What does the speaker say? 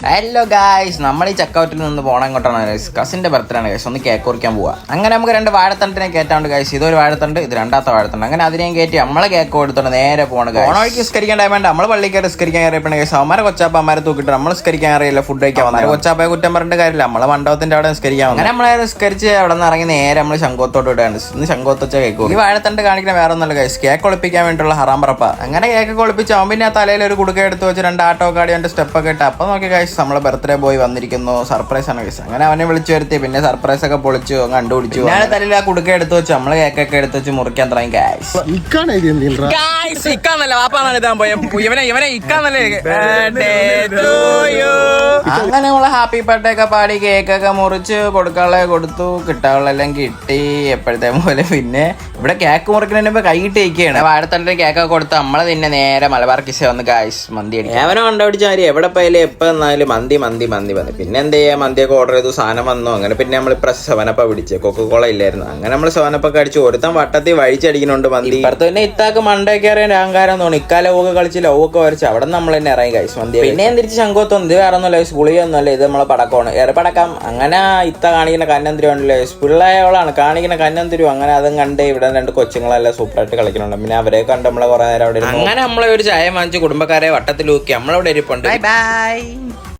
Hello guys, നമ്മൾ ഈ ചെക്കൗട്ടിൽ നിന്ന് പോകണം എങ്ങോട്ടാണ് ഗൈസ്? കസിന്റെ ബർത്ത്ഡേ ആണ് ഗൈസ്. ഒന്ന് കേക്ക് കുറിക്കാൻ പോവാ. അങ്ങനെ നമുക്ക് 2 വാഴത്തണ്ടിനെ കയറ്റാണ്ട് ഗൈസ്. ഇതൊരു വാഴത്തണ്ട്, ഇത് രണ്ടാമത്തെ വാഴത്തണ്ട്. അങ്ങനെ അതിനെയും കയറ്റി നമ്മളെ കേക്ക് കൊടുത്തോണ്ട് നേരെ പോകണം. ഓണോയ്ക്ക് സ്കരിക്കാൻ ടൈം വേണ്ട. നമ്മൾ പള്ളിക്കാർ സ്കരിക്കാൻ കയറിയപ്പോൾ ഗൈസ് അവന്മാരെ കൊച്ചാപ്പന്മാരെ തൂക്കിട്ട് നമ്മൾ സ്കരിക്കാൻ അറിയില്ല. ഫുഡ് കഴിക്കാൻ വന്നാൽ കൊച്ചാപ്പയെ കുറ്റം പറഞ്ഞിട്ട് കാര്യമില്ല. നമ്മളെ മണ്ഡപത്തിന്റെ അവിടെ സ്കരിക്കാൻ. അങ്ങനെ നമ്മളെ സ്കരിച്ച് അവിടെ നിന്ന് ഇറങ്ങി നേരെ നമ്മൾ ശംഖോത്തോട്ട് വിടുകയാണ്. ഇന്ന് ശംഖോത്ത് വെച്ച കേക്ക്. ഈ വാഴത്തണ്ട് കാണിക്കുന്ന വേറെ ഒന്നല്ല ഗൈസ്, കേക്ക് ഒളിപ്പിക്കാൻ വേണ്ടിയുള്ള ഹറാം പറപ്പ. അങ്ങനെ കേക്ക് ഒളിപ്പിച്ച് അവൻ പിന്നെ ആ തലയിൽ ഒരു കുടുക്ക എടുത്ത് വെച്ച് 2 ആട്ടോ കാടി 2 സ്റ്റെപ്പൊക്കെ ഇട്ട് അപ്പൊ നോക്കി ഗൈസ് നമ്മളെ ബർത്ത്ഡേ ബോയ് വന്നിരിക്കുന്നു. സർപ്രൈസ് ആണ് ഗൈസ്. അങ്ങനെ അവനെ വിളിച്ചു വരുത്തി. പിന്നെ സർപ്രൈസ് ഒക്കെ പൊളിച്ചു കണ്ടുപിടിച്ചു. ഞാൻ തലയിൽ ആ കുടുക്ക എടുത്ത് വെച്ച് നമ്മള് കേക്കൊക്കെ എടുത്ത് വെച്ച് മുറിക്കാൻ തുടങ്ങി ഗൈസ്. അങ്ങനെ നമ്മള് ഹാപ്പി ബർത്ത്ഡേ ഒക്കെ പാടി കേക്കൊക്കെ മുറിച്ച് കൊടുക്കാനുള്ള കൊടുത്തു. കിട്ടാനുള്ളെല്ലാം കിട്ടി എപ്പോഴത്തെ പോലെ. പിന്നെ ഇവിടെ കേക്ക് മുറിക്കുന്നതിന് മുമ്പ് കൈ ഇട്ടിരിക്കുകയാണ്. വാഴത്തണ്ടിന് കേക്കൊക്കെ കൊടുത്ത് നമ്മള് പിന്നെ നേരെ മലബാർ കിസ വന്ന് ഗൈസ് മന്തി അടിക്കും. അവനെ കണ്ടുപിടിച്ച മാതിരി എവിടെ പോയാലും എപ്പോ വന്നാലും മന്തി മന്തി മന്തി വന്നു. പിന്നെ എന്ത് ചെയ്യാ, മന്തിയൊക്കെ ഓർഡർ ചെയ്തു, സാധനം വന്നു. അങ്ങനെ പിന്നെ നമ്മൾ ഇപ്രാവശ്യം സെവനപ്പ പിടിച്ച് കൊക്കക്കോള ഇല്ലായിരുന്നു. അങ്ങനെ നമ്മൾ സെവനപ്പൊക്കെ അടിച്ചു. ഒരുത്തം വട്ടത്തിൽ വഴിച്ചടിക്കുന്നുണ്ട് മന്തി. ഇപ്പുറത്ത് പിന്നെ ഇത്താക്ക് മണ്ടൊക്കെ അറിയാൻ അഹങ്കാരം തോന്നി. ഇക്കാല ഒക്കെ കളിച്ച് ലവൊക്കെ വരച്ച് അവിടെ നമ്മൾ തന്നെ ഇറങ്ങി കഴിച്ചു മന്തി. പിന്നെ തിരിച്ച് ശംഖോത്തൊന്നും ഇത് വേറെ ഒന്നുമല്ല, ഗുളിയൊന്നുമല്ല, ഇത് നമ്മളെ പടക്കമാണ്. ഏറെ പടക്കാം. അങ്ങനെ ഇത്ത കാണിക്കുന്ന കന്നന്തിരി ഉണ്ടല്ലേ, പിള്ളേയോളാണ് കാണിക്കുന്ന കന്നന്തിരും. അങ്ങനെ അതും കണ്ട് ഇവിടെ 2 കൊച്ചുങ്ങളെല്ലാം സൂപ്പറായിട്ട് കളിക്കുന്നുണ്ട്. പിന്നെ അവരെ കണ്ട് നമ്മളെ കുറെ നേരം അവിടെ അങ്ങനെ നമ്മളെ ഒരു ചായ വാങ്ങിച്ച് കുടുംബക്കാരെ വട്ടത്തിലൂക്കി നമ്മളവിടെ ഇരിപ്പുണ്ട്. Bye bye.